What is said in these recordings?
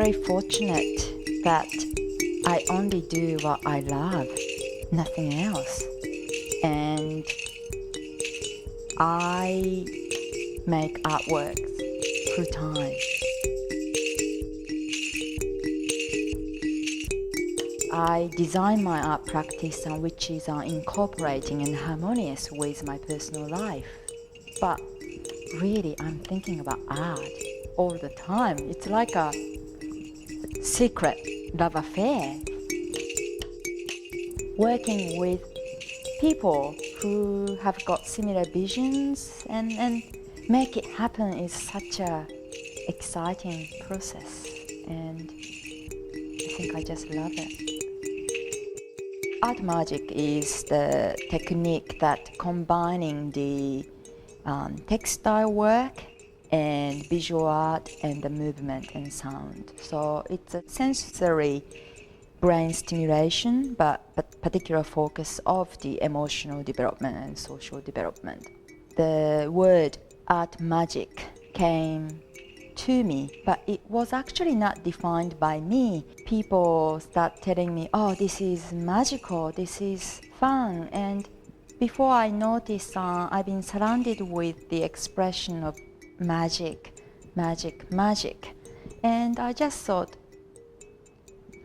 very fortunate that I only do what I love, nothing else. And I make artwork full time. I design my art practice which is incorporating and harmonious with my personal life. But really, I'm thinking about art all the time. It's like a secret love affair. Working with people who have got similar visions and make it happen is such a exciting process, and I think I just love it. Art magic is the technique that combining the textile work and visual art and the movement and sound. So it's a sensory brain stimulation, but particular focus of the emotional development and social development. The word art magic came to me, but it was actually not defined by me. People start telling me, oh, this is magical, this is fun, and before I notice, I've been surrounded with the expression of magic, magic, magic, and I just thought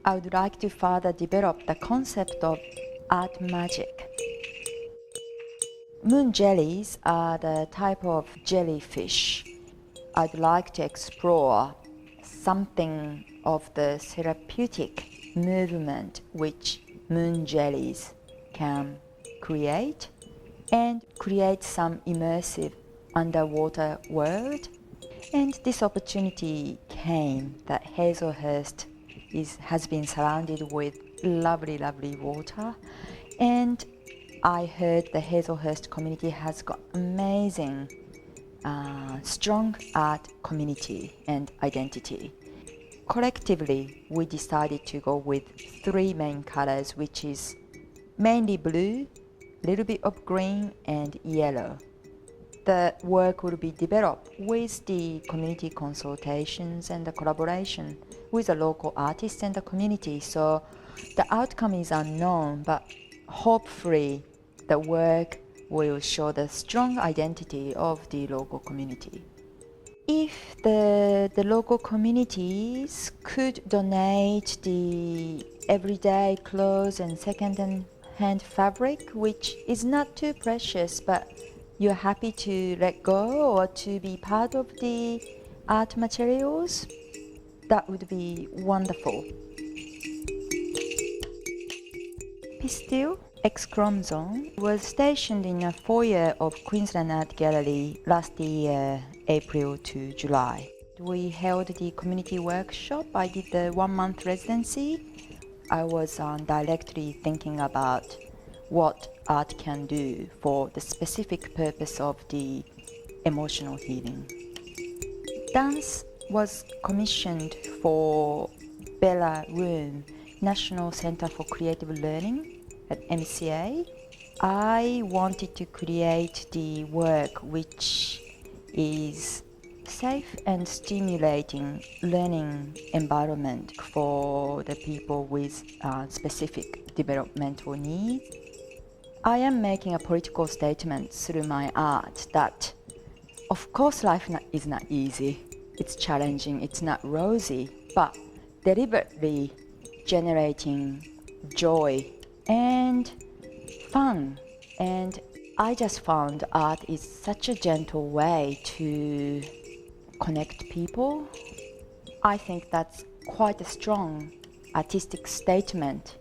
I would like to further develop the concept of art magic. Moon jellies are the type of jellyfish. I'd like to explore something of the therapeutic movement which moon jellies can create, and create some immersive underwater world. And this opportunity came that Hazelhurst has been surrounded with lovely, lovely water, and I heard the Hazelhurst community has got amazing strong art community and identity. Collectively, we decided to go with 3 main colors, which is mainly blue, little bit of green, and yellow. The work will be developed with the community consultations and the collaboration with the local artists and the community. So the outcome is unknown, but hopefully the work will show the strong identity of the local community. If the local communities could donate the everyday clothes and second-hand fabric, which is not too precious, but you're happy to let go or to be part of the art materials, that would be wonderful. Pistil X Chromosome was stationed in a foyer of Queensland Art Gallery last year, April to July. We held the community workshop. I did the 1-month residency. I was directly thinking about what art can do for the specific purpose of the emotional healing. Dance was commissioned for Bella Room, National Center for Creative Learning at MCA. I wanted to create the work which is safe and stimulating learning environment for the people with specific developmental needs. I am making a political statement through my art that, of course, life is not easy. It's challenging, it's not rosy, but deliberately generating joy and fun. And I just found art is such a gentle way to connect people. I think that's quite a strong artistic statement.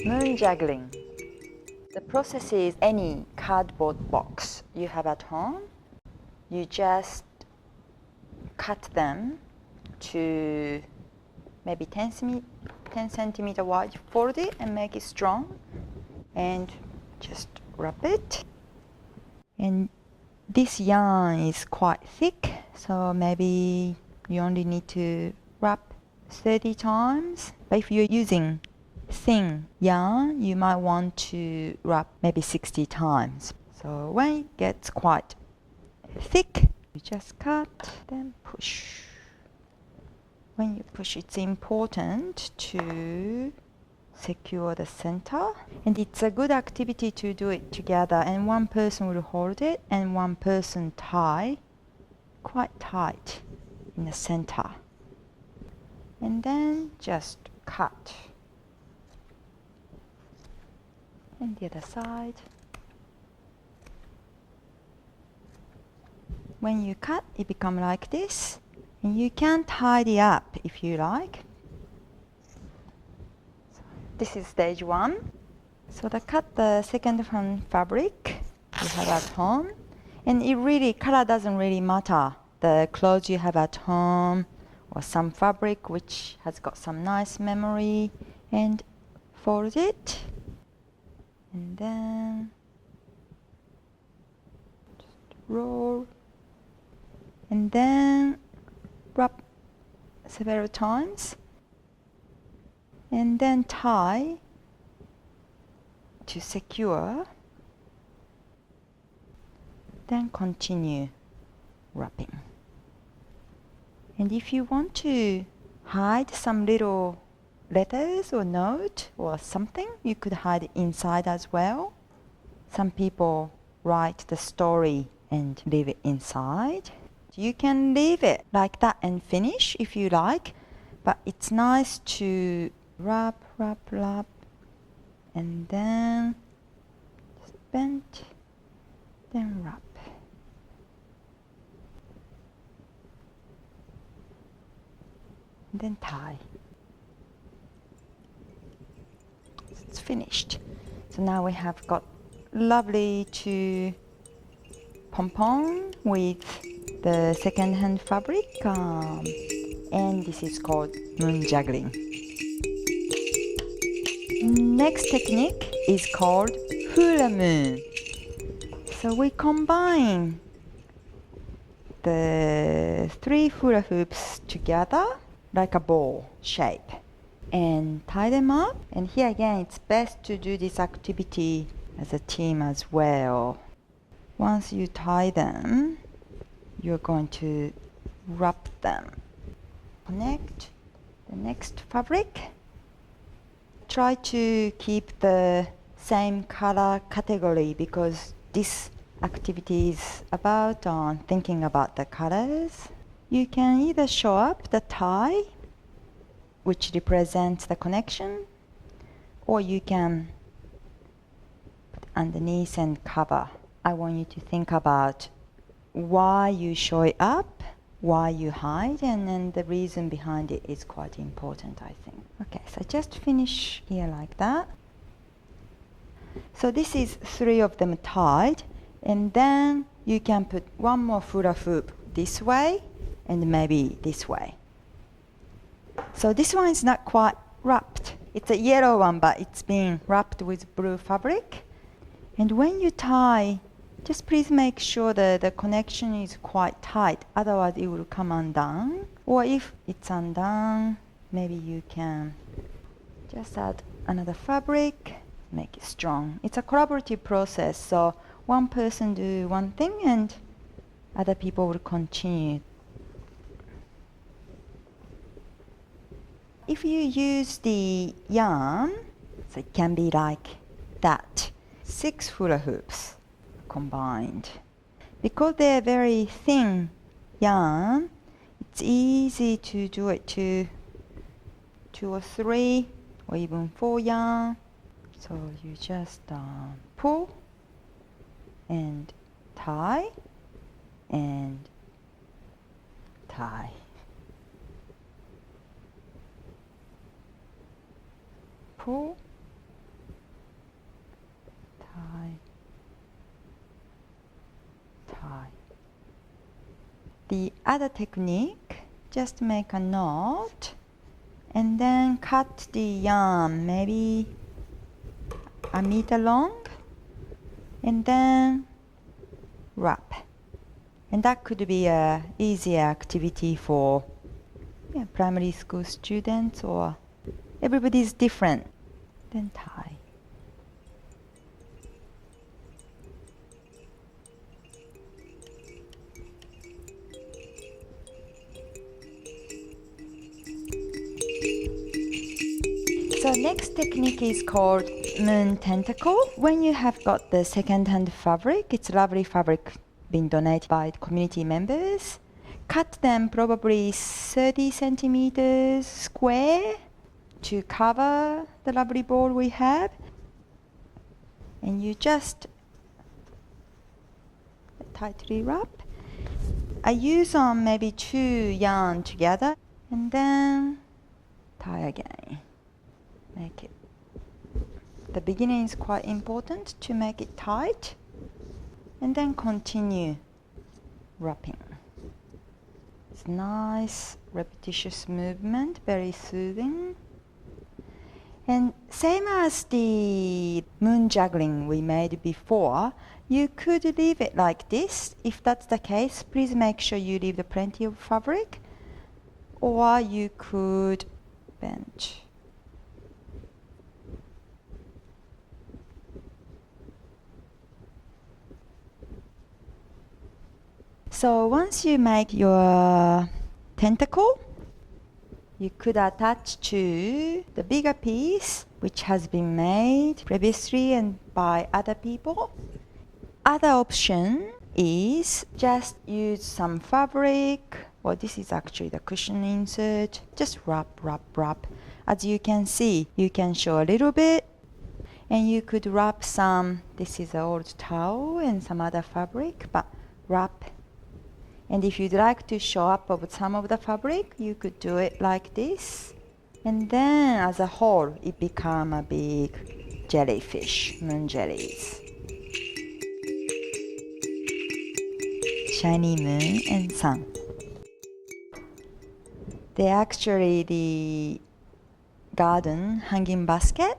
Moon juggling. The process is any cardboard box you have at home. You just cut them to maybe 10 centimeter wide, fold it and make it strong, and just wrap it. And this yarn is quite thick, so maybe you only need to wrap 30 times. But if you're using thin yarn, you might want to wrap maybe 60 times. So when it gets quite thick, you just cut, then push. When you push, it's important to secure the center. And it's a good activity to do it together. And one person will hold it and one person tie quite tight in the center. And then just cut. And the other side. When you cut, it becomes like this. And you can tidy up if you like. So this is stage 1. So cut the second-hand fabric you have at home. And it really, color doesn't really matter. The clothes you have at home or some fabric which has got some nice memory, and fold it. And then just roll. And then wrap several times. And then tie to secure. Then continue wrapping. And if you want to hide some little letters or note or something, you could hide it inside as well. Some people write the story and leave it inside. You can leave it like that and finish if you like, but it's nice to wrap, and then just bend, then wrap. And then tie. It's finished. So now we have got lovely two pom-pom with the second-hand fabric, and this is called moon juggling. Next technique is called Hula Moon. So we combine the 3 hula hoops together like a ball shape and tie them up. And here again, it's best to do this activity as a team as well. Once you tie them, you're going to wrap them. Connect the next fabric. Try to keep the same color category because this activity is about thinking about the colors. You can either show up the tie, which represents the connection, or you can put underneath and cover. I want you to think about why you show it up, why you hide, and then the reason behind it is quite important, I think. Okay, so just finish here like that. So this is 3 of them tied, and then you can put one more hula hoop this way and maybe this way. So this one is not quite wrapped. It's a yellow one, but it's been wrapped with blue fabric. And when you tie, just please make sure that the connection is quite tight, otherwise it will come undone. Or if it's undone, maybe you can just add another fabric, make it strong. It's a collaborative process, so one person do one thing and other people will continue. If you use the yarn, so it can be like that, 6 hula hoops combined. Because they're very thin yarn, it's easy to do it to 2 or 3 or even 4 yarn. So you just pull and tie and tie. Pull, tie, tie. The other technique, just make a knot and then cut the yarn maybe a meter long and then wrap. And that could be a easier activity for primary school students, or everybody's different. Then tie. So next technique is called Moon Tentacle. When you have got the second-hand fabric, it's lovely fabric being donated by community members. Cut them probably 30 centimeters square to cover the lovely ball we have. And you just tightly wrap. I use maybe 2 yarn together and then tie again. Make it. The beginning is quite important to make it tight and then continue wrapping. It's nice, repetitious movement, very soothing. And same as the moon juggling we made before, you could leave it like this. If that's the case, please make sure you leave plenty of fabric. Or you could bend. So once you make your tentacle, you could attach to the bigger piece which has been made previously and by other people. Other option is just use some fabric, or this is actually the cushion insert. Just wrap. As you can see, you can show a little bit, and you could wrap some, this is an old towel and some other fabric, but wrap. And if you'd like to show up with some of the fabric, you could do it like this. And then as a whole, it become a big jellyfish, moon jellies. Shiny moon and sun. They're actually the garden hanging basket.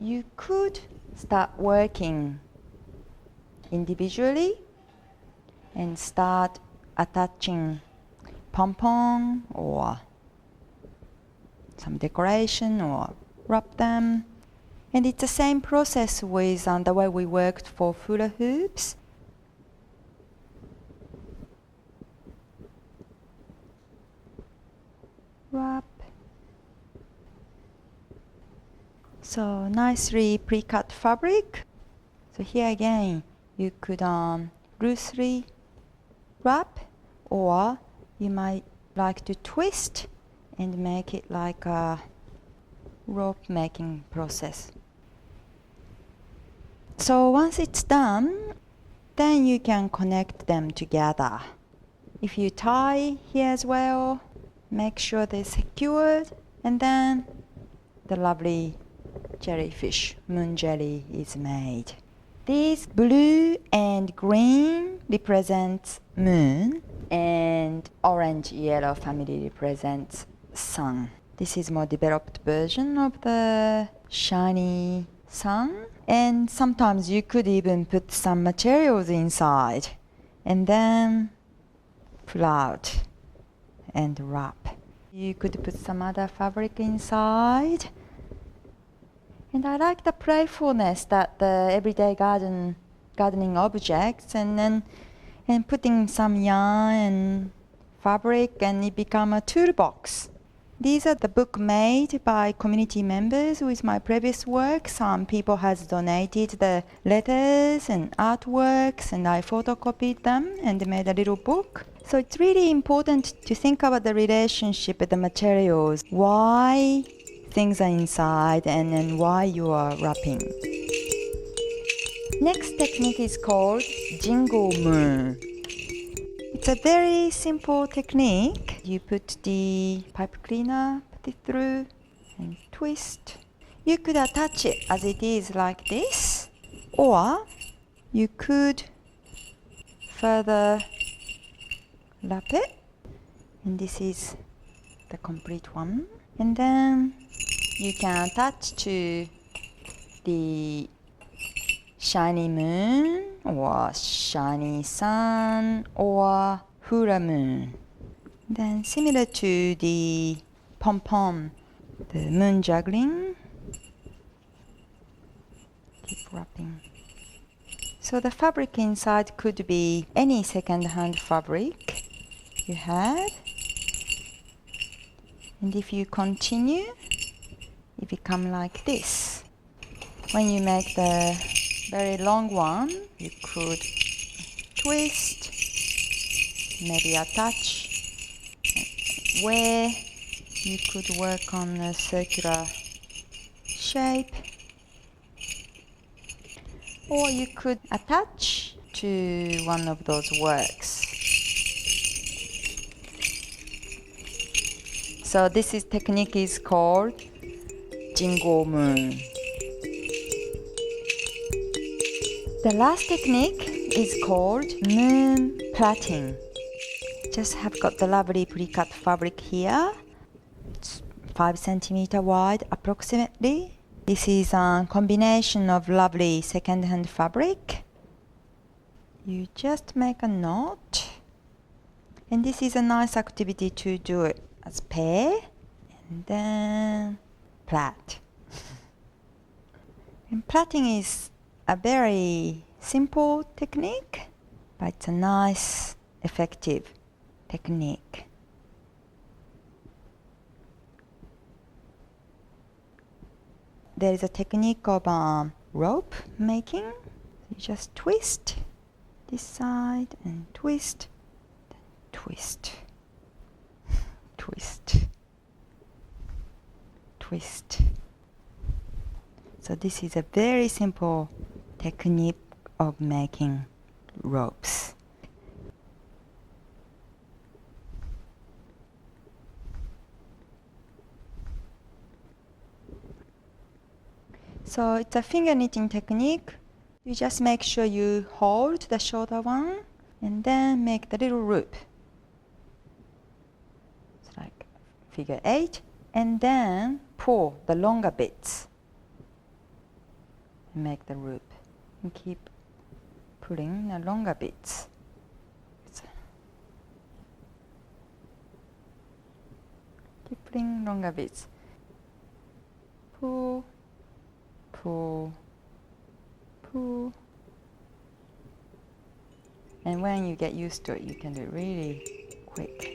You could start working individually and start attaching pom-pom or some decoration or wrap them. And it's the same process with the way we worked for hula hoops. Wrap. So nicely pre-cut fabric. So here again, you could loosely wrap, or you might like to twist and make it like a rope making process. So once it's done, then you can connect them together. If you tie here as well, make sure they're secured, and then the lovely jellyfish, moon jelly, is made. These blue and green represents moon, and orange yellow family represents sun. This is more developed version of the shiny sun, and sometimes you could even put some materials inside and then pull out and wrap. You could put some other fabric inside. And I like the playfulness that the everyday gardening objects, and putting some yarn and fabric, and it become a toolbox. These are the book made by community members with my previous work. Some people has donated the letters and artworks, and I photocopied them and made a little book. So it's really important to think about the relationship with the materials. Why things are inside, and then why you are wrapping. Next technique is called Jingle Moon. It's a very simple technique. You put the pipe cleaner, put it through, and twist. You could attach it as it is like this, or you could further wrap it, and this is the complete one. And then you can attach to the shiny moon or shiny sun or Hula Moon. Then similar to the pom-pom, the moon juggling, keep wrapping. So the fabric inside could be any second-hand fabric you have. And if you continue, it become like this. When you make the very long one, you could twist, maybe attach, where you could work on a circular shape, or you could attach to one of those works. So this technique is called Jingle Moon. The last technique is called Moon Plaiting. Just have got the lovely pre-cut fabric here. It's 5 centimeter wide approximately. This is a combination of lovely second-hand fabric. You just make a knot. And this is a nice activity to do it as pair and then plait. And plaiting is a very simple technique, but it's a nice, effective technique. There is a technique of rope making. You just twist this side and twist, then twist, twist, twist. So this is a very simple technique of making ropes. So it's a finger knitting technique. You just make sure you hold the shorter one and then make the little loop. It's like figure 8, and then pull the longer bits and make the loop. And keep pulling the longer bits. Keep pulling longer bits. Pull, pull, pull. And when you get used to it, you can do it really quick.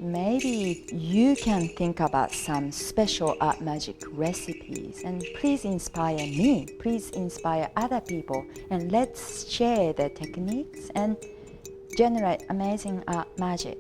Maybe you can think about some special art magic recipes, and please inspire me, please inspire other people, and let's share the techniques and generate amazing art magic.